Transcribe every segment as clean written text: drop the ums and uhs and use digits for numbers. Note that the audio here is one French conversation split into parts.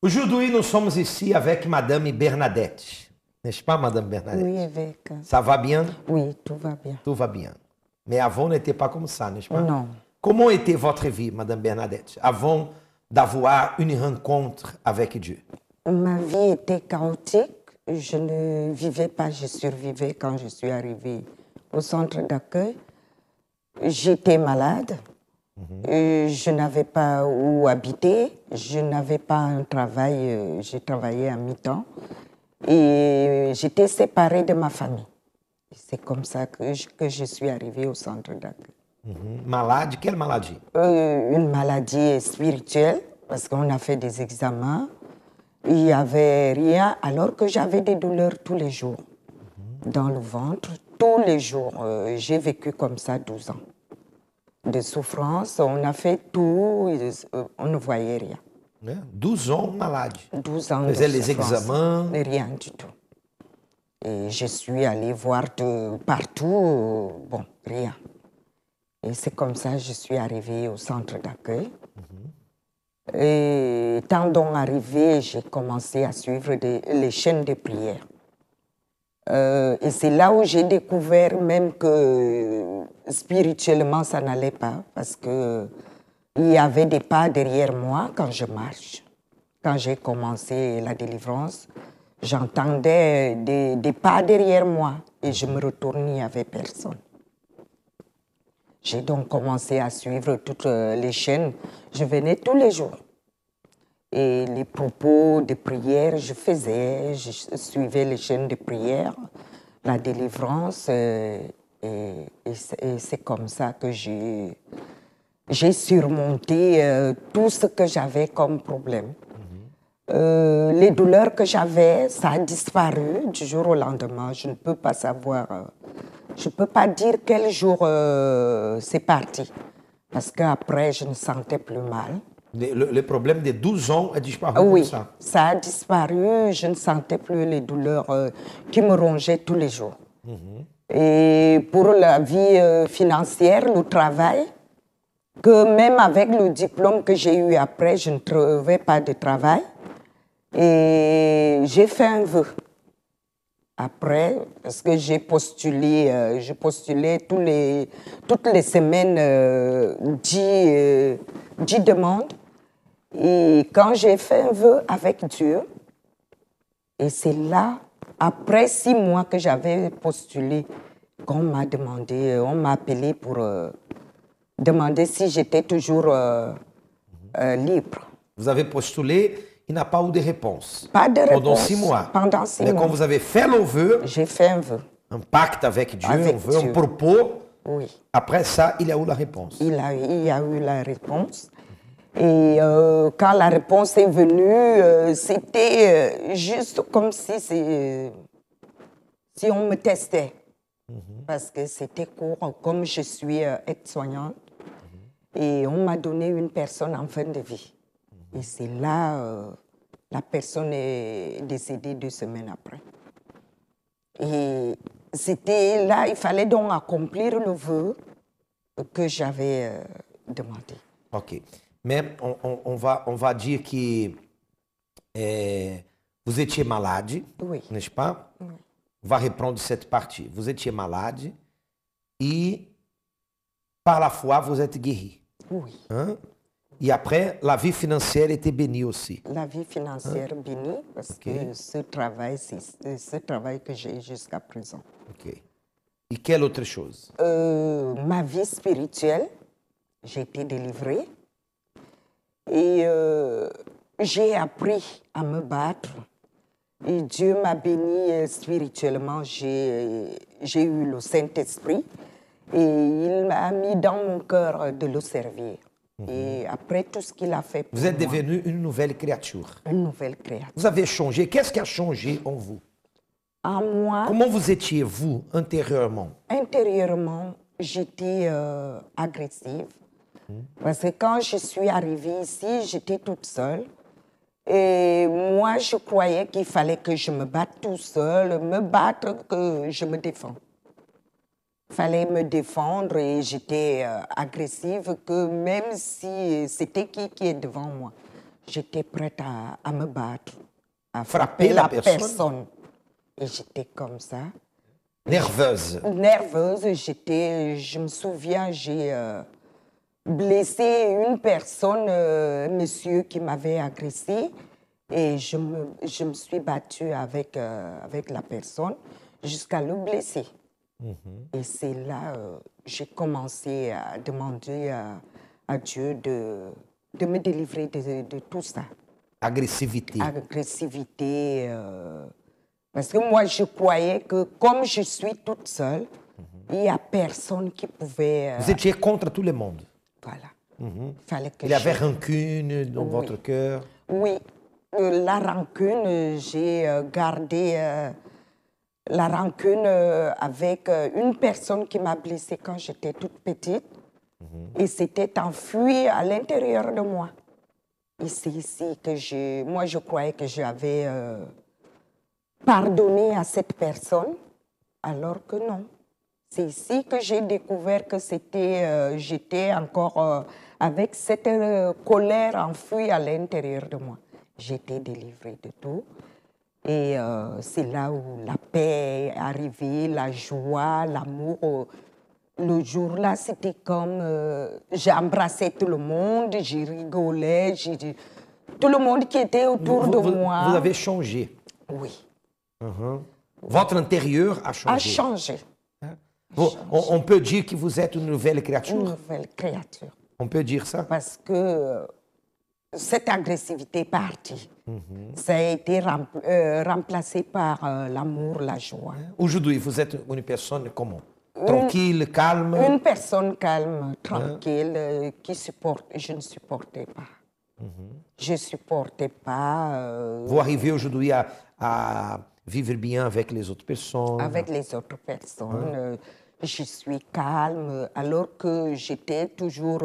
Aujourd'hui, nous sommes ici avec Madame Bernadette. N'est-ce pas, Madame Bernadette? Oui, avec. Ça va bien? Oui, tout va bien. Tout va bien. Mais avant, n'était pas comme ça, n'est-ce pas? Non. Comment était votre vie, Madame Bernadette, avant d'avoir une rencontre avec Dieu? Ma vie était chaotique. Je ne vivais pas, je survivais quand je suis arrivée au centre d'accueil. J'étais malade. Je n'avais pas où habiter. Je n'avais pas un travail. J'ai travaillé à mi-temps. Et j'étais séparée de ma famille. C'est comme ça que je suis arrivée au centre d'accueil. Malade? Quelle maladie? Une maladie spirituelle, parce qu'on a fait des examens. Il n'y avait rien, alors que j'avais des douleurs tous les jours. Dans le ventre, tous les jours. J'ai vécu comme ça 12 ans. De souffrance, on a fait tout, on ne voyait rien. 12 ans malade. 12 ans Faisait de les souffrance. examens? Rien du tout. Et je suis allée voir de partout, bon, rien. Et c'est comme ça que je suis arrivée au centre d'accueil. Et étant donc arrivée, j'ai commencé à suivre les chaînes de prière. Et c'est là où j'ai découvert même que spirituellement, ça n'allait pas, parce qu'il y avait des pas derrière moi quand je marche. Quand j'ai commencé la délivrance, j'entendais des pas derrière moi et je me retournais, il n'y avait personne. J'ai donc commencé à suivre toutes les chaînes. Je venais tous les jours. Et les propos de prière, je suivais les chaînes de prière, la délivrance. Et c'est comme ça que j'ai surmonté tout ce que j'avais comme problème. Les douleurs que j'avais, ça a disparu du jour au lendemain. Je ne peux pas savoir, je ne peux pas dire quel jour c'est parti. Parce qu'après, je ne sentais plus mal. Le problème des 12 ans a disparu Oui, comme ça? Ça a disparu. Je ne sentais plus les douleurs qui me rongeaient tous les jours. Et pour la vie financière, le travail, que même avec le diplôme que j'ai eu après, je ne trouvais pas de travail. Et j'ai fait un vœu. Après, parce que j'ai postulé, je postulais toutes les semaines 10 demandes. Et quand j'ai fait un vœu avec Dieu, et c'est là, après 6 mois que j'avais postulé, qu'on m'a demandé, on m'a appelé pour demander si j'étais toujours libre. Vous avez postulé, il n'a pas eu de réponse. Pas de réponse. Pendant 6 mois. Pendant 6 mois. Mais quand vous avez fait le vœu, j'ai fait un vœu. Un pacte avec Dieu, avec un vœu, Dieu. Un propos. Oui. Après ça, il y a eu la réponse. Il y a eu la réponse. Et quand la réponse est venue, c'était juste comme si on me testait. Parce que c'était court, comme je suis aide-soignante. Et on m'a donné une personne en fin de vie. Et c'est là, la personne est décédée 2 semaines après. Et c'était là, il fallait donc accomplir le vœu que j'avais demandé. Ok. Mais on va dire que vous étiez malade, oui. N'est-ce pas? Oui. On va reprendre cette partie. Vous étiez malade et par la foi, vous êtes guéri. Oui. Hein? Et après, la vie financière était bénie aussi. La vie financière bénie, parce que ce travail, c'est ce travail que j'ai jusqu'à présent. Ok. Et quelle autre chose? Ma vie spirituelle, j'ai été délivrée. Et j'ai appris à me battre. Et Dieu m'a béni spirituellement. J'ai eu le Saint-Esprit. Et il m'a mis dans mon cœur de le servir. Et après tout ce qu'il a fait pour moi... Vous êtes devenue une nouvelle créature. Une nouvelle créature. Vous avez changé. Qu'est-ce qui a changé en vous? En moi... Comment vous étiez, vous, intérieurement? Intérieurement, j'étais agressive. Parce que quand je suis arrivée ici, j'étais toute seule. Et moi, je croyais qu'il fallait que je me batte tout seul, me battre, que je me défends. Il fallait me défendre et j'étais agressive, que même si c'était qui est devant moi, j'étais prête à me battre, à frapper la personne. Et j'étais comme ça. Nerveuse. Nerveuse, je me souviens, j'ai blessé une personne, monsieur qui m'avait agressée, et je me suis battue avec la personne jusqu'à le blesser. Et c'est là j'ai commencé à demander à Dieu de me délivrer de tout ça. Agressivité. Agressivité. Parce que moi, je croyais que comme je suis toute seule, il n'y a personne qui pouvait... Vous étiez contre tout le monde. Voilà. Fallait que Il y avait rancune dans votre cœur. Oui. La rancune, j'ai gardé la rancune avec une personne qui m'a blessée quand j'étais toute petite. Et c'était enfui à l'intérieur de moi. Et c'est ici que moi, je croyais que j'avais pardonné à cette personne, alors que non. C'est ici que j'ai découvert que j'étais encore avec cette colère enfouie à l'intérieur de moi. J'étais délivrée de tout. Et c'est là où la paix est arrivée, la joie, l'amour. Le jour-là, c'était comme j'ai embrassé tout le monde, j'ai rigolé, tout le monde qui était autour de moi. Vous avez changé. Oui. Votre intérieur a changé. A changé. On peut dire que vous êtes une nouvelle créature. Une nouvelle créature. On peut dire ça? Parce que cette agressivité est partie. Ça a été remplacé par l'amour, la joie. Aujourd'hui, vous êtes une personne comment? Tranquille, calme? Une personne calme, tranquille, je ne supportais pas. Je ne supportais pas... Vous arrivez aujourd'hui à vivre bien avec les autres personnes? Avec les autres personnes. Je suis calme, alors que j'étais toujours...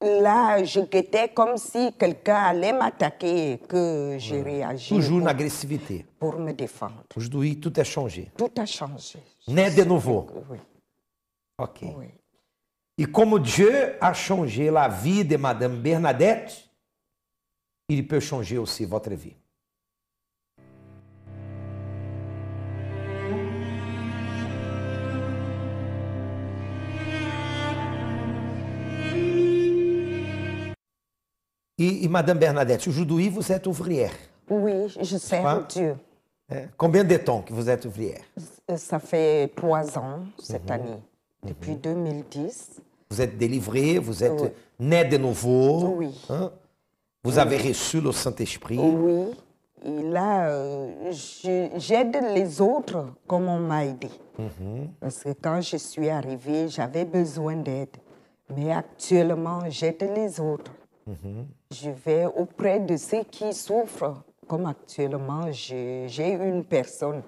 là, je guettais comme si quelqu'un allait m'attaquer et que j'ai réagi. Toujours une agressivité. Pour me défendre. Aujourd'hui, tout a changé. Tout a changé. Né de nouveau. Oui. Ok. Oui. Et comme Dieu a changé la vie de Madame Bernadette, il peut changer aussi votre vie. E Madame Bernadette, aujourd'hui, vous êtes ouvrière. Oui, je sers Dieu. Combien de temps que vous êtes ouvrière? Ça fait 3 ans cette année, depuis 2010. Vous êtes délivrée, vous êtes née de nouveau. Oui. Hein? Vous avez reçu le Saint-Esprit. Oui. Et là, j'aide les autres comme on m'a aidé. Parce que quand je suis arrivée, j'avais besoin d'aide. Mais actuellement, j'aide les autres. Je vais auprès de ceux qui souffrent. Comme actuellement, j'ai une personne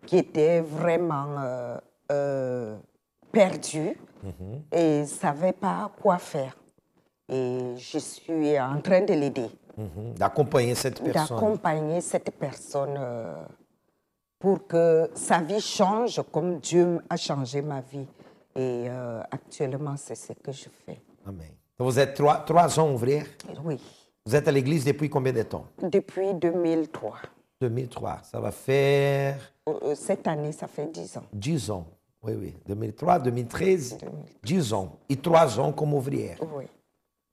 qui était vraiment perdue et ne savait pas quoi faire. Et je suis en train de l'aider. D'accompagner cette personne. D'accompagner cette personne pour que sa vie change comme Dieu a changé ma vie. Et actuellement, c'est ce que je fais. Amen. Donc vous êtes 3 ans ouvrière? Oui. Vous êtes à l'église depuis combien de temps? Depuis 2003. 2003. Ça va faire... Cette année, ça fait 10 ans. 10 ans. Oui, oui. 2003, 2013, 10 ans. Et 3 ans comme ouvrière. Oui.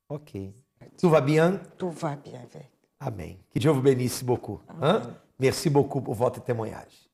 Ok. Tout va bien? Tout va bien avec. Amen. Que Dieu vous bénisse beaucoup. Hein? Merci beaucoup pour votre témoignage.